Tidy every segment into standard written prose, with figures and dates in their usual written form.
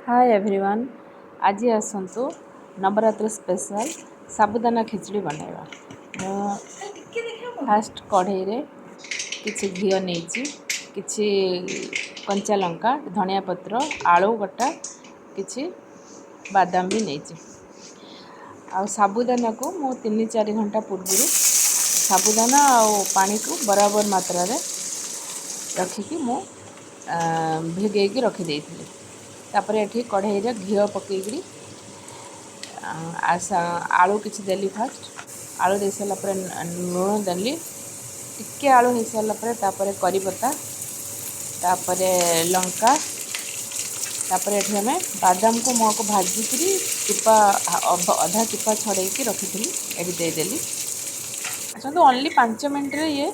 Hi everyone. आज आसतु Navratra special साबुदाना खिचड़ी बनैबा। Fast कढ़ई रे किछि घियो नेछि, किछि कंचा लंका, धनिया पत्र, आलू गटा, किछि बादाम भी नेछि। आ साबुदाना को मु 3-4 घंटा पूर्व साबुदाना और पानी को बराबर मात्रा रे रखिकी मु भिगेकी रखी देइथिले। तापर एठी कढ़ई रे घियो पकेइकरी आलू किछि देली। फास्ट आलू दे सारा पर लूण देली, टिके आलू हो सारा पर तापर करी पत्ता, तापर लंका, तापर एठी हमें बादाम को मो को भाजिकरी टिपा अधा टिपा छड़ेकी रखिथिली एठी दे देली। अच्छा तो ओनली 5 मिनट रे ये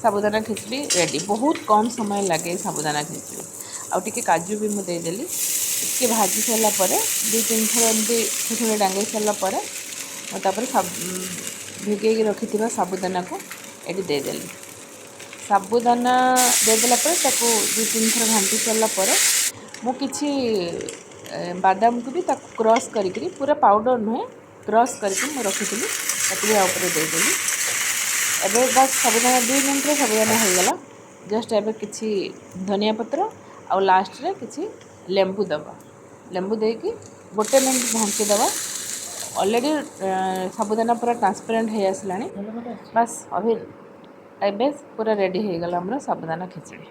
साबुदाना खिचड़ी रेडी। बहुत कम समय लगे साबुदाना खिचड़ी। आ टिके काजू भी मुझे देदेली। टिके भाजी सारा पर 2-3 थर एमती छुछुड़ी डांगे सारा पर तापर भिगेकी रखी साबुदाना को ये देदेली। साबुदाना देदेला पर 2-3 थर घाटी सारा पर मु किछि बादाम को भी क्रश करी पूरा पाउडर नुहे क्रश करके रखी देदेली। एबे बस साबुदाना 2 मिनट रे साबुदाना हो गला। जस्ट एबे किछि धनिया पत्र और लास्ट रे किछि लेंबू दबा। लेंबू देकी 1 मिनट ढांकी दबा। ऑलरेडी साबुदाना पूरा ट्रांसपेरेंट हो आसलानी। बस अभी एबे पूरा रेडी हो गला हमरो साबुदाना खिचड़ी।